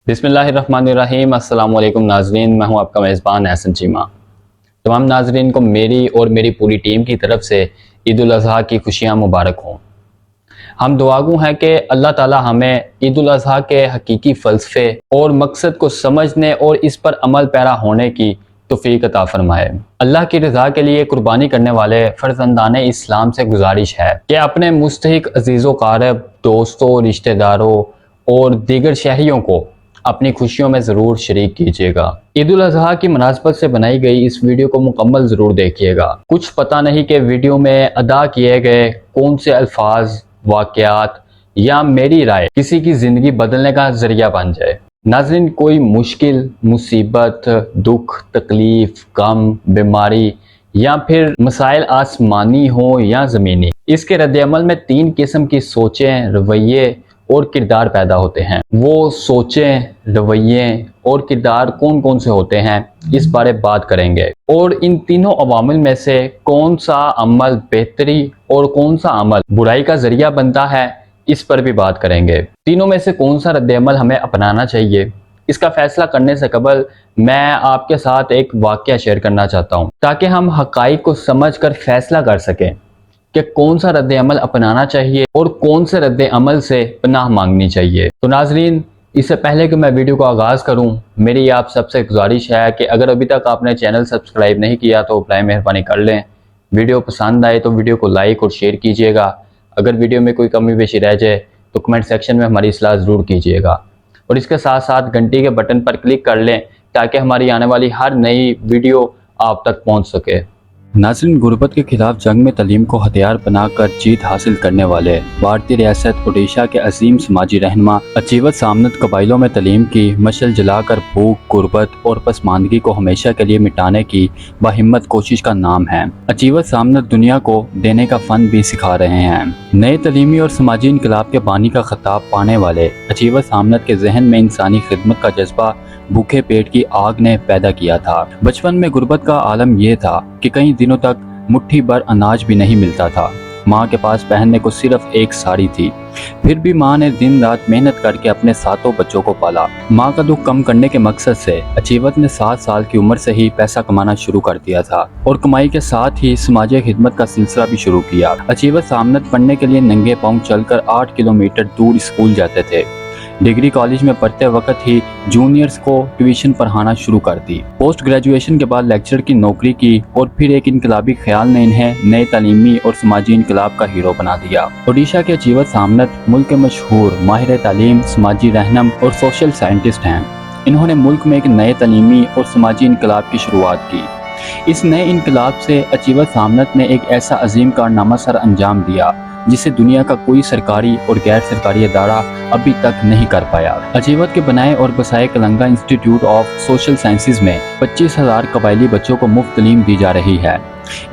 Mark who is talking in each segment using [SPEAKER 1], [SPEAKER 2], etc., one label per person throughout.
[SPEAKER 1] बिस्मिल्लाहिर्रहमानिर्रहीम। अस्सलाम वालेकुम नाजरीन, मैं हूं आपका मेज़बान एहसन चीमा। तमाम नाजरीन को मेरी और मेरी पूरी टीम की तरफ से ईद उल अज़हा की खुशियां मुबारक हों। हम दुआगू हैं कि अल्लाह ताला हमें ईद उल अज़हा के हकीकी फ़लसफ़े और मकसद को समझने और इस पर अमल पैरा होने की तौफ़ीक अता फ़रमाए। अल्लाह की रज़ा के लिए कुर्बानी करने वाले फ़र्ज़ंदान इस्लाम से गुजारिश है कि अपने मुस्तहिक अज़ीज़ो क़ारब, दोस्तों, रिश्तेदारों और दीगर शहरियों को अपनी खुशियों में ज़रूर शरीक कीजिएगा। ईद उल अज़हा की मुनासबत से बनाई गई इस वीडियो को मुकम्मल ज़रूर देखिएगा। कुछ पता नहीं कि वीडियो में अदा किए गए कौन से अल्फाज, वाक़यात या मेरी राय किसी की ज़िंदगी बदलने का ज़रिया बन जाए। नाज़रीन, कोई मुश्किल, मुसीबत, दुख, तकलीफ़, गम, बीमारी या फिर मसाइल आसमानी हो या ज़मीनी, इसके रद्द-ए-अमल में 3 किस्म की सोचें, रवैये और किरदार पैदा होते हैं। वो सोचें, रवैये और किरदार कौन कौन से होते हैं, इस बारे बात करेंगे। और इन तीनों अवामिल में से कौन सा अमल बेहतरी और कौन सा अमल बुराई का ज़रिया बनता है, इस पर भी बात करेंगे। तीनों में से कौन सा रद्द-ए-अमल हमें अपनाना चाहिए, इसका फैसला करने से कबल मैं आपके साथ एक वाक़या शेयर करना चाहता हूँ, ताकि हम हक़ाइक़ को समझ कर फैसला कर सकें कि कौन सा रद्द-ए-अमल अपनाना चाहिए और कौन से रद्द-ए-अमल से पनाह मांगनी चाहिए। तो नाजरीन, इससे पहले कि मैं वीडियो को आगाज़ करूं, मेरी आप सबसे गुजारिश है कि अगर अभी तक आपने चैनल सब्सक्राइब नहीं किया तो बराए मेहरबानी कर लें। वीडियो पसंद आए तो वीडियो को लाइक और शेयर कीजिएगा। अगर वीडियो में कोई कमी पेशी रह जाए तो कमेंट सेक्शन में हमारी इस्लाह ज़रूर कीजिएगा। और इसके साथ साथ घंटी के बटन पर क्लिक कर लें ताकि हमारी आने वाली हर नई वीडियो आप तक पहुँच सके।
[SPEAKER 2] नाज़रीन, गुर्बत के खिलाफ जंग में तलीम को हथियार बनाकर जीत हासिल करने वाले भारतीय रियासत ओडिशा के अजीम समाजी रहनुमा अचीवत सामनत कबाइलों में तलीम की मशल जलाकर भूख, गुर्बत और पसमानदगी को हमेशा के लिए मिटाने की बाहिम्मत कोशिश का नाम है। अचीवत सामनत दुनिया को देने का फन भी सिखा रहे हैं। नए तलीमी और समाजी इनकलाब के बानी का खिताब पाने वाले अचीवत सामनत के जहन में इंसानी खिदमत का जज्बा भूखे पेट की आग ने पैदा किया था। बचपन में गुर्बत का आलम यह था कि कई दिनों तक मुट्ठी भर अनाज भी नहीं मिलता था। माँ के पास पहनने को सिर्फ एक साड़ी थी, फिर भी माँ ने दिन रात मेहनत करके अपने 7 बच्चों को पाला। माँ का दुख कम करने के मकसद से अचीवत ने 7 साल की उम्र से ही पैसा कमाना शुरू कर दिया था और कमाई के साथ ही समाजी खिदमत का सिलसिला भी शुरू किया। अचीवत सामनत पढ़ने के लिए नंगे पांव चलकर 8 किलोमीटर दूर स्कूल जाते थे। डिग्री कॉलेज में पढ़ते वक्त ही जूनियर्स को ट्यूशन पढ़ाना शुरू कर दी। पोस्ट ग्रेजुएशन के बाद लेक्चरर की नौकरी की और फिर एक इनकलाबी ख्याल ने इन्हें नए तालीमी और समाजी इनकलाब का हीरो बना दिया। ओडिशा के अचीवत सामनत मुल्क के मशहूर माहिर तालीम, समाजी रहनुमा और सोशल साइंटिस्ट हैं। इन्होंने मुल्क में एक नए तालीमी और समाजी इनकलाब की शुरुआत की। इस नए इनकलाब से अचीवत सामनत ने एक ऐसा अजीम कारनामा सर अंजाम दिया जिसे दुनिया का कोई सरकारी और गैर सरकारी अदारा अभी तक नहीं कर पाया। अचीवत के बनाए और बसाए कलंगा इंस्टीट्यूट ऑफ सोशल साइंसेज में 25,000 कबायली बच्चों को मुफ्त तालीम दी जा रही है।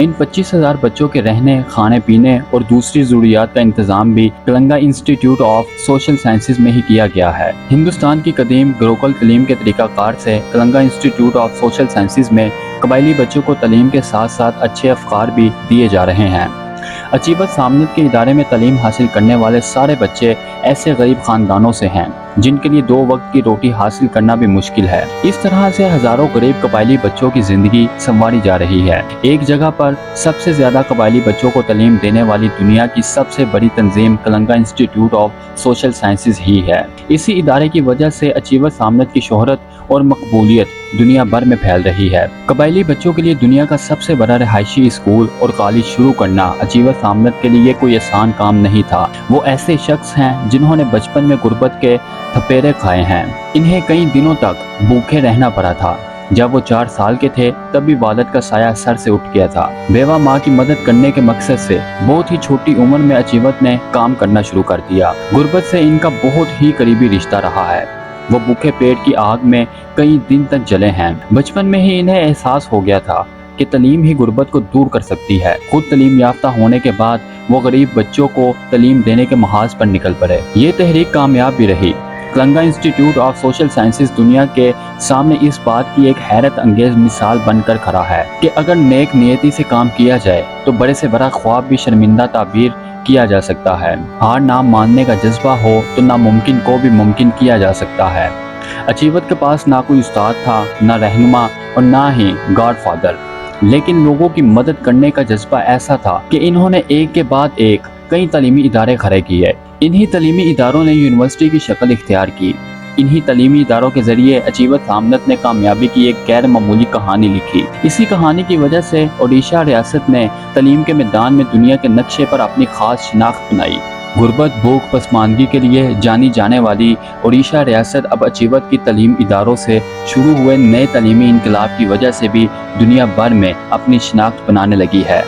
[SPEAKER 2] इन 25,000 बच्चों के रहने, खाने पीने और दूसरी ज़रूरियात का इंतजाम भी कलंगा इंस्टीट्यूट ऑफ सोशल साइंसेज में ही किया गया है। हिंदुस्तान की कदीम गुरुकुल तालीम के तरीक़ाकार से कलंगा इंस्टीट्यूट ऑफ सोशल साइंसेज में कबायली बच्चों को तालीम के साथ साथ अच्छे अफकार भी दिए जा रहे हैं। अचीवत सामनत के इदारे में तालीम हासिल करने वाले सारे बच्चे ऐसे गरीब खानदानों से हैं जिनके लिए 2 वक्त की रोटी हासिल करना भी मुश्किल है। इस तरह से हजारों गरीब कबायली बच्चों की जिंदगी संवारी जा रही है। एक जगह पर सबसे ज्यादा कबायली बच्चों को तालीम देने वाली दुनिया की सबसे बड़ी तंजीम कलंगा इंस्टीट्यूट ऑफ सोशल साइंसेज ही है। इसी इदारे की वजह से अचीवत सामनत की शोहरत और मकबूलियत दुनिया भर में फैल रही है। कबायली बच्चों के लिए दुनिया का सबसे बड़ा रिहायशी स्कूल और कॉलेज शुरू करना अचीवत सामनत के लिए कोई आसान काम नहीं था। वो ऐसे शख्स हैं जिन्होंने बचपन में गुर्बत के थपेरे खाए हैं। इन्हें कई दिनों तक भूखे रहना पड़ा था। जब वो 4 साल के थे तब भी वालिद का साया सर से उठ गया था। बेवा माँ की मदद करने के मकसद से बहुत ही छोटी उम्र में अचीवत ने काम करना शुरू कर दिया। गुर्बत से इनका बहुत ही करीबी रिश्ता रहा है। वो भूखे पेट की आग में कई दिन तक जले हैं। बचपन में ही इन्हें एहसास हो गया था कि तालीम ही गुर्बत को दूर कर सकती है। खुद तालीम याफ्ता होने के बाद वो गरीब बच्चों को तालीम देने के महाज पर निकल पड़े। ये तहरीक कामयाब भी रही। कलंगा इंस्टीट्यूट ऑफ सोशल साइंसेज दुनिया के सामने इस बात की एक हैरत अंगेज मिसाल बनकर खड़ा है कि अगर नेक नियति से काम किया जाए तो बड़े से बड़ा ख्वाब भी शर्मिंदा ताबीर किया जा सकता है। हार ना मानने का जज्बा हो तो नामुमकिन को भी मुमकिन किया जा सकता है। अचीवत के पास ना कोई उस्ताद था, ना रहनुमा और ना ही गॉड फादर, लेकिन लोगों की मदद करने का जज्बा ऐसा था कि इन्होंने एक के बाद एक कई तालीमी इदारे खड़े किए। इन्हीं तालीमी इदारों ने यूनिवर्सिटी की शक्ल इख्तियार की। इन्हीं तालीमी इदारों के जरिए अचीवत सामनत ने कामयाबी की एक गैर मामूली कहानी लिखी। इसी कहानी की वजह से ओडिशा रियासत ने तालीम के मैदान में दुनिया के नक्शे पर अपनी खास शनाख्त बनाई। गुर्बत, भूख, पसमानगी के लिए जानी जाने वाली ओडिशा रियासत अब अचीवत की तालीम इदारों से शुरू हुए नए तालीमी इनकलाब की वजह से भी दुनिया भर में अपनी शनाख्त बनाने लगी है।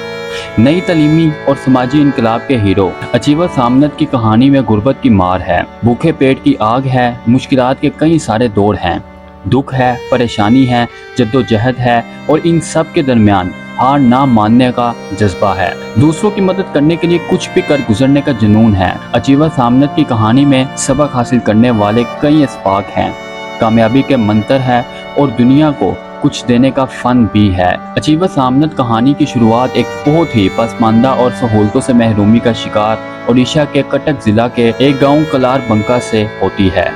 [SPEAKER 2] नई तालीमी और समाजी इनकलाब के हीरो अचीवत सामनत की कहानी में गुर्बत की मार है, भूखे पेट की आग है, मुश्किलात के कई सारे दौर हैं, दुख है, परेशानी है, जद्दोजहद है और इन सब के दरमियान हार ना मानने का जज्बा है। दूसरों की मदद करने के लिए कुछ भी कर गुजरने का जुनून है। अचीवत सामनत की कहानी में सबक हासिल करने वाले कई असबाक हैं, कामयाबी के मंत्र है और दुनिया को कुछ देने का फन भी है। अचीवत सामनत कहानी की शुरुआत एक बहुत ही पसमानदा और सहूलतों से महरूमी का शिकार ओडिशा के कटक जिला के एक गांव कलार बंका से होती है,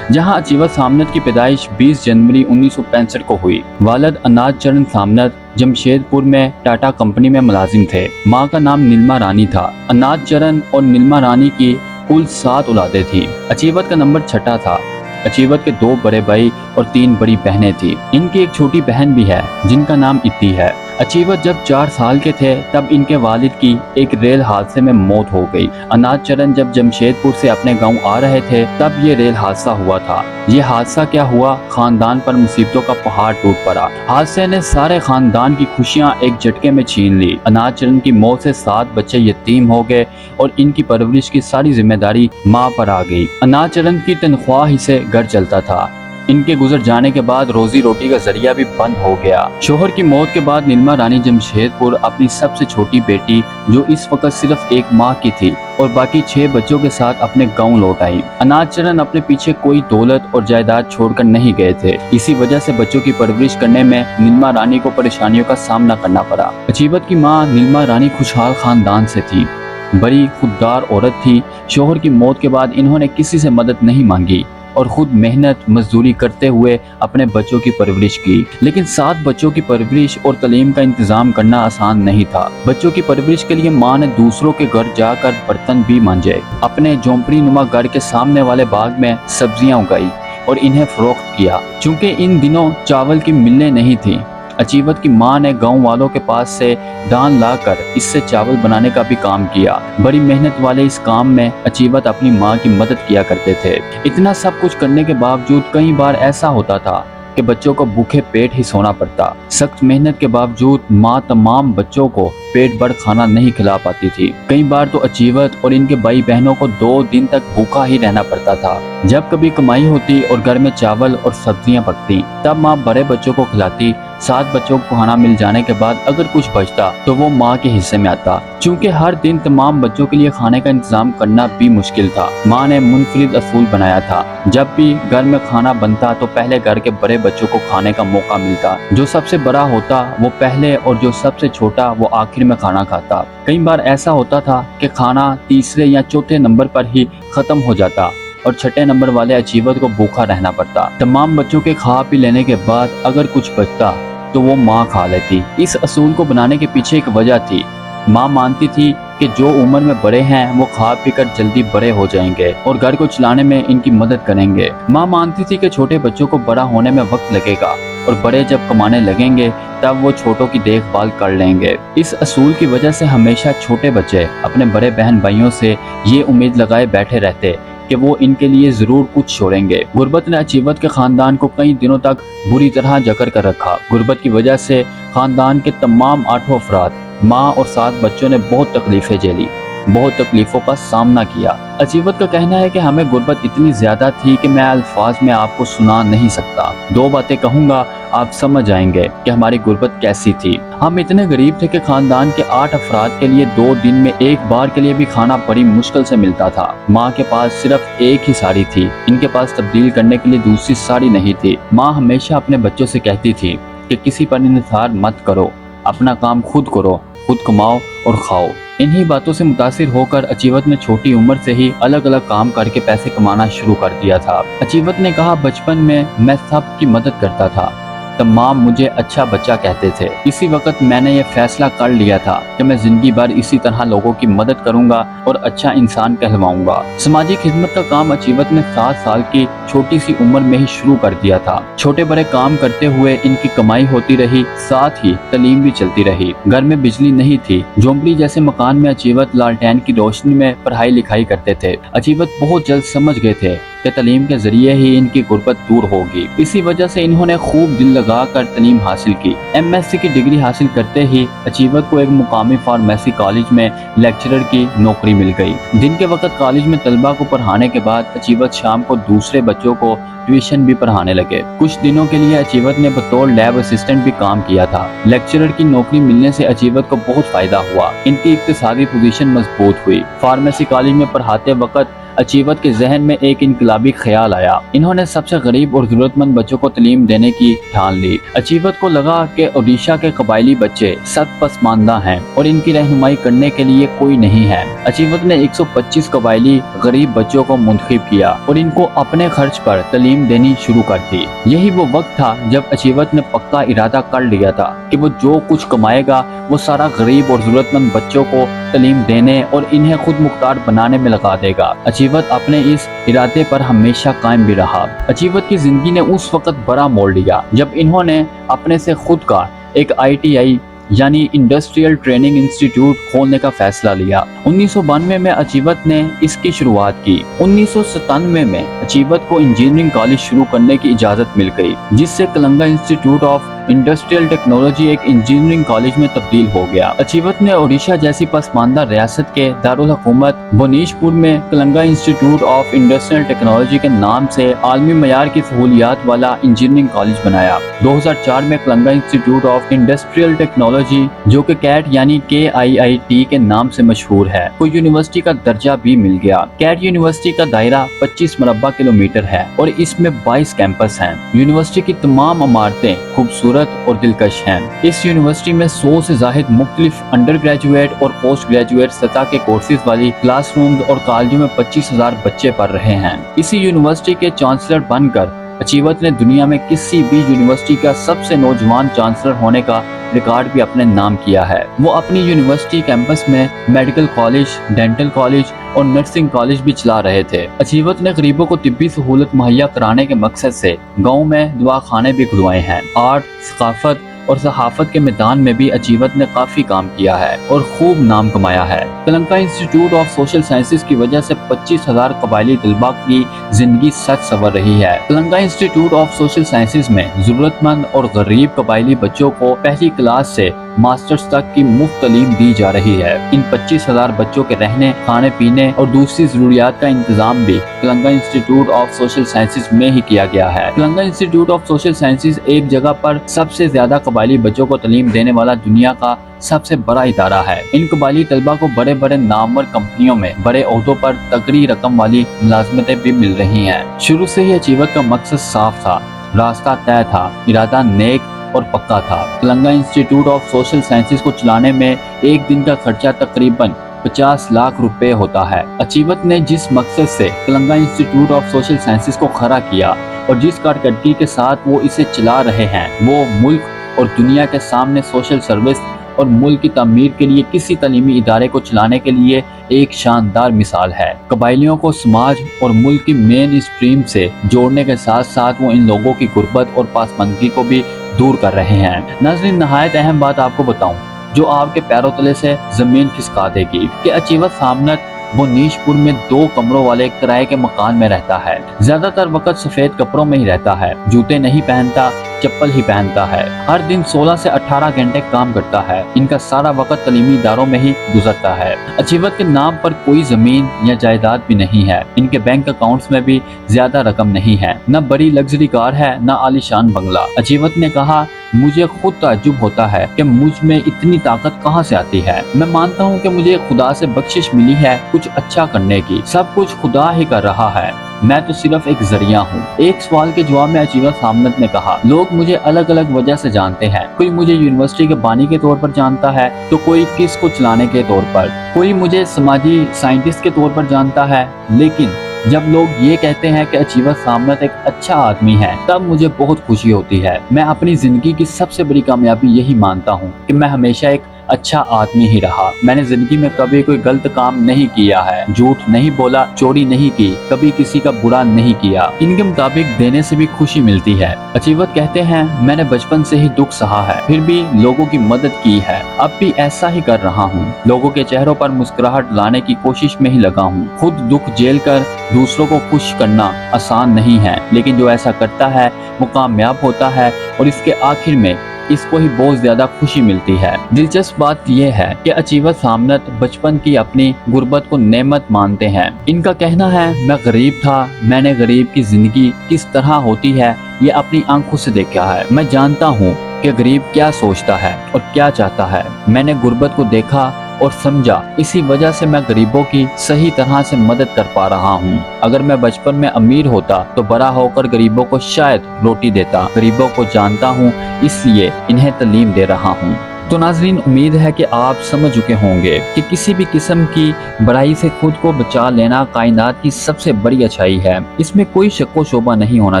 [SPEAKER 2] जहां अचीवत सामनत की पैदाइश 20 जनवरी 1965 को हुई। वालिद अनाज चरण सामनत जमशेदपुर में टाटा कंपनी में मुलाजिम थे। माँ का नाम नीलमा रानी था। अनाज चरण और नीलमा रानी की कुल 7 औलादें थी। अचीवत का नंबर 6 था। अचीवत के 2 बड़े भाई और 3 बड़ी बहनें थी। इनकी एक छोटी बहन भी है जिनका नाम इत्ती है। अचीवत जब 4 साल के थे तब इनके वालिद की एक रेल हादसे में मौत हो गई। अनाज चरण जब जमशेदपुर से अपने गांव आ रहे थे तब ये रेल हादसा हुआ था। ये हादसा क्या हुआ, खानदान पर मुसीबतों का पहाड़ टूट पड़ा। हादसे ने सारे खानदान की खुशियां एक झटके में छीन ली। अनाज चरण की मौत से 7 बच्चे यतीम हो गए और इनकी परवरिश की सारी जिम्मेदारी माँ पर आ गई। अनाज चरण की तनख्वाह ही से घर चलता था। इनके गुजर जाने के बाद रोजी रोटी का जरिया भी बंद हो गया। शोहर की मौत के बाद नीलमा रानी जमशेदपुर अपनी सबसे छोटी बेटी, जो इस वक्त सिर्फ 1 माह की थी, और बाकी 6 बच्चों के साथ अपने गांव लौट आई। अनाज चरण अपने पीछे कोई दौलत और जायदाद छोड़कर नहीं गए थे। इसी वजह से बच्चों की परवरिश करने में नीलमा रानी को परेशानियों का सामना करना पड़ा। अचीवत की माँ नीलमा रानी खुशहाल खानदान से थी, बड़ी खुददार औरत थी। शोहर की मौत के बाद इन्होंने किसी से मदद नहीं मांगी और खुद मेहनत मजदूरी करते हुए अपने बच्चों की परवरिश की। लेकिन 7 बच्चों की परवरिश और तालीम का इंतजाम करना आसान नहीं था। बच्चों की परवरिश के लिए माँ ने दूसरों के घर जाकर बर्तन भी मांजे, अपने झोंपड़ी नुमा घर के सामने वाले बाग में सब्जियां उगाई और इन्हें फरोख्त किया। चूँकि इन दिनों चावल की मिलें नहीं थी, अचीवत की माँ ने गांव वालों के पास से दान लाकर इससे चावल बनाने का भी काम किया। बड़ी मेहनत वाले इस काम में अचीवत अपनी माँ की मदद किया करते थे। इतना सब कुछ करने के बावजूद कई बार ऐसा होता था कि बच्चों को भूखे पेट ही सोना पड़ता। सख्त मेहनत के बावजूद माँ तमाम बच्चों को पेट भर खाना नहीं खिला पाती थी। कई बार तो अचीवत और इनके भाई बहनों को 2 दिन तक भूखा ही रहना पड़ता था। जब कभी कमाई होती और घर में चावल और सब्जियां पकती, तब माँ बड़े बच्चों को खिलाती। 7 बच्चों को खाना मिल जाने के बाद अगर कुछ बचता तो वो माँ के हिस्से में आता। चूँकि हर दिन तमाम बच्चों के लिए खाने का इंतजाम करना भी मुश्किल था, माँ ने मुनफरिद असूल बनाया था। जब भी घर में खाना बनता तो पहले घर के बड़े बच्चों को खाने का मौका मिलता। जो सबसे बड़ा होता वो पहले और जो सबसे छोटा वो आखिर में खाना खाता। कई बार ऐसा होता था कि खाना तीसरे या चौथे नंबर पर ही खत्म हो जाता और 6ठे नंबर वाले अचीवत को भूखा रहना पड़ता। तमाम बच्चों के खा पी लेने के बाद अगर कुछ बचता तो वो माँ खा लेती। इस असूल को बनाने के पीछे एक वजह थी। माँ मानती थी कि जो उम्र में बड़े हैं वो खा पी कर जल्दी बड़े हो जाएंगे और घर को चलाने में इनकी मदद करेंगे। माँ मानती थी कि छोटे बच्चों को बड़ा होने में वक्त लगेगा और बड़े जब कमाने लगेंगे तब वो छोटों की देखभाल कर लेंगे। इस असूल की वजह से हमेशा छोटे बच्चे अपने बड़े बहन भाइयों से ये उम्मीद लगाए बैठे रहते कि वो इनके लिए जरूर कुछ छोड़ेंगे। गुर्बत ने अचीवत के खानदान को कई दिनों तक बुरी तरह जकड़ कर रखा। गुर्बत की वजह से खानदान के तमाम 8 अफराद, माँ और 7 बच्चों ने बहुत तकलीफें झेली, बहुत तकलीफों का सामना किया। अचीवत का कहना है कि हमें गुर्बत इतनी ज्यादा थी कि मैं अल्फाज में आपको सुना नहीं सकता। 2 बातें कहूँगा, आप समझ जाएंगे कि हमारी गुर्बत कैसी थी। हम इतने गरीब थे कि खानदान के 8 अफराद के लिए 2 दिन में एक बार के लिए भी खाना बड़ी मुश्किल से मिलता था। माँ के पास सिर्फ एक ही साड़ी थी, इनके पास तब्दील करने के लिए दूसरी साड़ी नहीं थी। माँ हमेशा अपने बच्चों से कहती थी कि किसी पर इंतजार मत करो, अपना काम खुद करो, खुद कमाओ और खाओ। इन्हीं बातों से मुतासिर होकर अचीवत ने छोटी उम्र से ही अलग अलग काम करके पैसे कमाना शुरू कर दिया था। अचीवत ने कहा, बचपन में मैं सबकी मदद करता था, तमाम मुझे अच्छा बच्चा कहते थे। इसी वक्त मैंने ये फैसला कर लिया था कि मैं जिंदगी भर इसी तरह लोगों की मदद करूंगा और अच्छा इंसान कहलवाऊंगा। समाजी खिदमत का काम अचीवत ने 7 साल की छोटी सी उम्र में ही शुरू कर दिया था। छोटे बड़े काम करते हुए इनकी कमाई होती रही, साथ ही तालीम भी चलती रही। घर में बिजली नहीं थी, झोंपड़ी जैसे मकान में अचीवत लालटेन की रोशनी में पढ़ाई लिखाई करते थे। अचीवत बहुत जल्द समझ गए थे कि तालीम के जरिए ही इनकी गुर्बत दूर होगी। इसी वजह से इन्होंने खूब दिल लगा कर तालीम हासिल की। MSc की डिग्री हासिल करते ही अचीवत को एक मुकामी फार्मेसी कॉलेज में लेक्चरर की नौकरी मिल गई। दिन के वक्त कॉलेज में तलबा को पढ़ाने के बाद अचीवत शाम को दूसरे बच्चों को ट्यूशन भी पढ़ाने लगे। कुछ दिनों के लिए अचीवत ने बतौर लैब असिस्टेंट भी काम किया था। लेक्चरर की नौकरी मिलने से अचीवत को बहुत फायदा हुआ। इनकी इक्तिसादी पोजीशन मजबूत हुई। फार्मेसी कॉलेज में पढ़ाते वक्त अचीवत के जहन में एक इनकलाबी ख्याल आया। इन्होंने सबसे गरीब और जरूरतमंद बच्चों को तालीम देने की ठान ली। अचीवत को लगा कि ओडिशा के कबायली बच्चे सख्त पसमानदा हैं और इनकी रहनुमाई करने के लिए कोई नहीं है। अचीवत ने 125 कबायली गरीब बच्चों को मुंतखब किया और इनको अपने खर्च पर तालीम देनी शुरू कर दी। यही वो वक्त था जब अचीवत ने पक्का इरादा कर लिया था कि वो जो कुछ कमाएगा वो सारा गरीब और जरूरतमंद बच्चों को तालीम देने और इन्हें खुद मुख्तार बनाने में लगा देगा। अचीवत अपने इस इरादे पर हमेशा कायम भी रहा। अचीवत की जिंदगी ने उस वक्त बड़ा मोड़ लिया जब इन्होंने अपने से खुद का एक ITI यानी इंडस्ट्रियल ट्रेनिंग इंस्टीट्यूट खोलने का फैसला लिया। 1992 में अचीवत ने इसकी शुरुआत की। 1997 में अचीवत को इंजीनियरिंग कॉलेज शुरू करने की इजाजत मिल गई, जिससे कलंगा इंस्टीट्यूट ऑफ इंडस्ट्रियल टेक्नोलॉजी एक इंजीनियरिंग कॉलेज में तब्दील हो गया। अचीवत ने ओडिशा जैसी पसमानदा रियासत के दारुल हुकूमत भुवनेश्वर में कलंगा इंस्टीट्यूट ऑफ इंडस्ट्रियल टेक्नोलॉजी के नाम से आलमी मयार की सहूलियात वाला इंजीनियरिंग कॉलेज बनाया। 2004 में कलंगा इंस्टीट्यूट ऑफ इंडस्ट्रियल टेक्नोलॉजी, जो कि कैट यानी KIIT के नाम से मशहूर है, को यूनिवर्सिटी का दर्जा भी मिल गया। कैट यूनिवर्सिटी का दायरा 25 मरबा किलोमीटर है और इसमें 22 कैंपस हैं। यूनिवर्सिटी की तमाम इमारतें खूबसूरत और दिलकश हैं। इस यूनिवर्सिटी में 100 से ज़ायद मुख्तलिफ अंडर ग्रेजुएट और पोस्ट ग्रेजुएट सतह के कोर्सेज वाली क्लासरूम्स और कॉलेजों में 25,000 बच्चे पढ़ रहे हैं। इसी यूनिवर्सिटी के चांसलर बनकर अचीवत ने दुनिया में किसी भी यूनिवर्सिटी का सबसे नौजवान चांसलर होने का रिकॉर्ड भी अपने नाम किया है। वो अपनी यूनिवर्सिटी कैंपस में मेडिकल कॉलेज, डेंटल कॉलेज और नर्सिंग कॉलेज भी चला रहे थे। अचीवत ने गरीबों को तिब्बी सहूलत मुहैया कराने के मकसद से गाँव में दवाखाने भी खुलवाए हैं। आर्ट, सकाफत और सहाफत के मैदान में भी अचीवत ने काफी काम किया है और खूब नाम कमाया है। Kalanka institute of social sciences की वजह से 25,000 कबायली तलबा की जिंदगी सच संवर रही है। Kalanka institute of social sciences में जरूरतमंद और गरीब कबायली बच्चों को पहली क्लास से मास्टर्स तक की मुफ्त तालीम दी जा रही है। इन 25,000 बच्चों के रहने, खाने पीने और दूसरी जरूरियात का इंतजाम भी कलंगा इंस्टीट्यूट ऑफ सोशल साइंसेज में ही किया गया है। कलंगा इंस्टीट्यूट ऑफ सोशल साइंसेज एक जगह पर सबसे ज्यादा कबायली बच्चों को तालीम देने वाला दुनिया का सबसे बड़ा इदारा है। इन कबायली तलबा को बड़े बड़े नामवर कंपनियों में बड़े ओहदों पर तगड़ी रकम वाली मुलाजमतें भी मिल रही हैं। शुरू से ही अचीवत का मकसद साफ था, रास्ता तय था, इरादा नेक और पक्का था। कलंगा इंस्टीट्यूट ऑफ सोशल साइंसेज को चलाने में एक दिन का खर्चा तकरीबन 50 लाख रुपए होता है। अचीवत ने जिस मकसद से कलंगा इंस्टीट्यूट ऑफ सोशल साइंसेज को खड़ा किया और जिस कारकर्दगी के साथ वो इसे चला रहे हैं, वो मुल्क और दुनिया के सामने सोशल सर्विस और मुल्क की तामीर के लिए किसी तालीमी इदारे को चलाने के लिए एक शानदार मिसाल है। कबायलियों को समाज और मुल्क की मेन स्ट्रीम से जोड़ने के साथ साथ वो इन लोगों की गुर्बत और पासमंदगी को भी दूर कर रहे हैं। नाज़रीन, नहायत अहम बात आपको बताऊं जो आपके पैरों तले से जमीन खिसका देगी कि अचीवत सामनत भुवनेश्वर में 2 कमरों वाले किराए के मकान में रहता है। ज्यादातर वक्त सफेद कपड़ों में ही रहता है, जूते नहीं पहनता, चप्पल ही पहनता है। हर दिन 16 से 18 घंटे काम करता है। इनका सारा वक्त तालीमी इदारों में ही गुजरता है। अचीवत के नाम पर कोई जमीन या जायदाद भी नहीं है। इनके बैंक अकाउंट्स में भी ज्यादा रकम नहीं है। न बड़ी लग्जरी कार है, न आलीशान बंगला। अचीवत ने कहा, मुझे खुद ताज्जुब होता है कि मुझ में इतनी ताकत कहाँ से आती है। मैं मानता हूँ कि मुझे खुदा से बख्शिश मिली है कुछ अच्छा करने की, सब कुछ खुदा ही कर रहा है, मैं तो सिर्फ एक जरिया हूँ। एक सवाल के जवाब में अचीवत सामनत ने कहा, लोग मुझे अलग अलग वजह से जानते हैं। कोई मुझे यूनिवर्सिटी के बानी के तौर पर जानता है, तो कोई किस को चलाने के तौर पर, कोई मुझे समाजी साइंटिस्ट के तौर पर जानता है। लेकिन जब लोग ये कहते हैं कि अचीवत सामनत एक अच्छा आदमी है, तब मुझे बहुत खुशी होती है। मैं अपनी जिंदगी की सबसे बड़ी कामयाबी यही मानता हूँ कि मैं हमेशा एक अच्छा आदमी ही रहा। मैंने जिंदगी में कभी कोई गलत काम नहीं किया है, झूठ नहीं बोला, चोरी नहीं की, कभी किसी का बुरा नहीं किया। इनके मुताबिक देने से भी खुशी मिलती है। अचीवत कहते हैं, मैंने बचपन से ही दुख सहा है, फिर भी लोगों की मदद की है, अब भी ऐसा ही कर रहा हूँ। लोगों के चेहरों पर मुस्कुराहट लाने की कोशिश में ही लगा हूँ। खुद दुख झेल कर दूसरों को खुश करना आसान नहीं है, लेकिन जो ऐसा करता है वो कामयाब होता है और इसके आखिर में इसको ही बहुत ज्यादा खुशी मिलती है। दिलचस्प बात यह है कि अचीवत सामनत बचपन की अपनी गुर्बत को नेमत मानते हैं। इनका कहना है, मैं गरीब था, मैंने गरीब की जिंदगी किस तरह होती है ये अपनी आंखों से देखा है। मैं जानता हूँ कि गरीब क्या सोचता है और क्या चाहता है। मैंने गुर्बत को देखा और समझा, इसी वजह से मैं गरीबों की सही तरह से मदद कर पा रहा हूँ। अगर मैं बचपन में अमीर होता तो बड़ा होकर गरीबों को शायद रोटी देता। गरीबों को जानता हूँ, इसलिए इन्हें तालीम दे रहा हूँ। तो नाजरीन, उम्मीद है कि आप समझ चुके होंगे कि किसी भी किस्म की बुराई से खुद को बचा लेना कायनात की सबसे बड़ी अच्छाई है। इसमें कोई शक व शोबा नहीं होना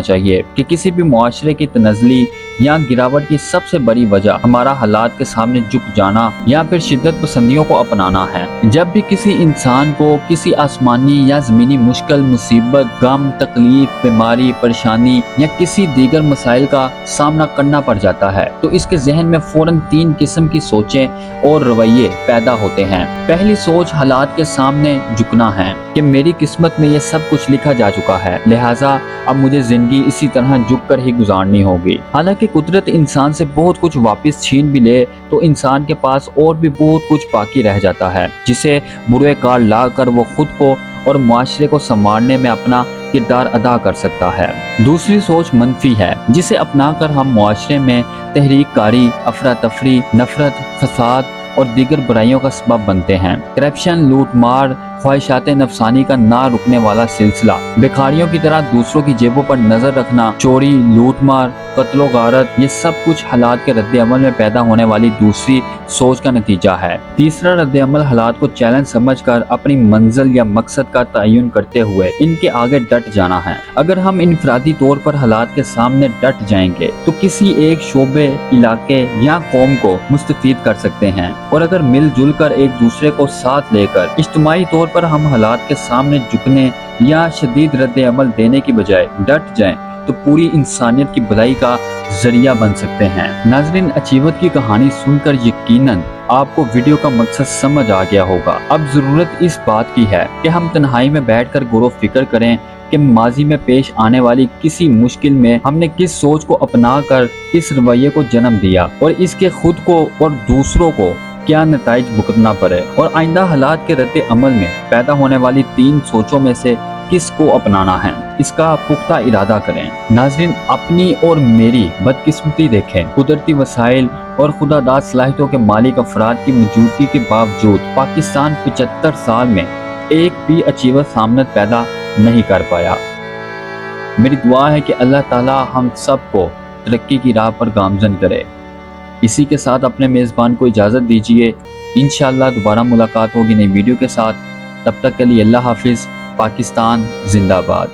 [SPEAKER 2] चाहिए कि किसी भी मुआशरे की तनज़ली या गिरावट की सबसे बड़ी वजह हमारा हालात के सामने झुक जाना या फिर शिद्दत पसंदियों को अपनाना है। जब भी किसी इंसान को किसी आसमानी या जमीनी मुश्किल, मुसीबत, गम, तकलीफ, बीमारी, परेशानी या किसी दीगर मसाइल का सामना करना पड़ जाता है, तो इसके जहन में फौरन तीन किस्म की सोचें और रवैये पैदा होते हैं। पहली सोच हालात के सामने झुकना है कि मेरी किस्मत में ये सब कुछ लिखा जा चुका है, लिहाजा अब मुझे जिंदगी इसी तरह झुक कर ही गुजारनी होगी। हालांकि कुदरत इंसान से बहुत कुछ वापस छीन भी ले तो इंसान के पास और भी बहुत कुछ बाकी रह जाता है, जिसे बुरे कार ला कर वो खुद को और मुआशरे को संवारने में अपना किरदार अदा कर सकता है। दूसरी सोच मनफी है, जिसे अपनाकर हम मुआशरे में तहरीक कारी, अफरा तफरी, नफरत, फसाद और दीगर बुराइयों का सबब बनते हैं। करप्शन, लूट मार, ख्वाहिशात नफसानी का ना रुकने वाला सिलसिला, भिखारियों की तरह दूसरों की जेबों पर नजर रखना, चोरी, लूट मार, कत्लो गारत, ये सब कुछ हालात के रद्द अमल में पैदा होने वाली दूसरी सोच का नतीजा है। तीसरा रद्द अमल हालात को चैलेंज समझकर अपनी मंजिल या मकसद का तयन करते हुए इनके आगे डट जाना है। अगर हम इनफरादी तौर पर हालात के सामने डट जाएंगे तो किसी एक शोबे, इलाके या कौम को मुस्तफीद कर सकते हैं, और अगर मिलजुल कर एक दूसरे को साथ लेकर इज्तिमाई तौर पर हम हालात के सामने झुकने या शदीद रद्द अमल देने की बजाय डट जाएं तो पूरी इंसानियत की भलाई का जरिया बन सकते हैं। नाजरीन, अचीवत की कहानी सुनकर यकीनन आपको वीडियो का मकसद समझ आ गया होगा। अब जरूरत इस बात की है कि हम तन्हाई में बैठकर गौर फिक्र करें कि माजी में पेश आने वाली किसी मुश्किल में हमने किस सोच को अपना कर इस रवैये को जन्म दिया और इसके खुद को और दूसरों को क्या नताइज भुगतना पड़े, और आइंदा हालात के रद्द अमल में पैदा होने वाली तीन सोचों में से किस को अपनाना है, इसका पुख्ता इरादा करें। नाजरीन, अपनी और मेरी बदकिस्मती देखें। कुदरती वसाइल और खुदादाद सलाहियतों के मालिक अफराद की मौजूदगी के बावजूद पाकिस्तान 75 साल में एक भी अचीवत सामनत पैदा नहीं कर पाया। मेरी दुआ है कि अल्लाह ताला हम सब को तरक्की की राह पर गामजन करे। इसी के साथ अपने मेज़बान को इजाज़त दीजिए। इंशाअल्लाह दोबारा मुलाकात होगी नई वीडियो के साथ। तब तक के लिए अल्लाह हाफिज़। पाकिस्तान जिंदाबाद।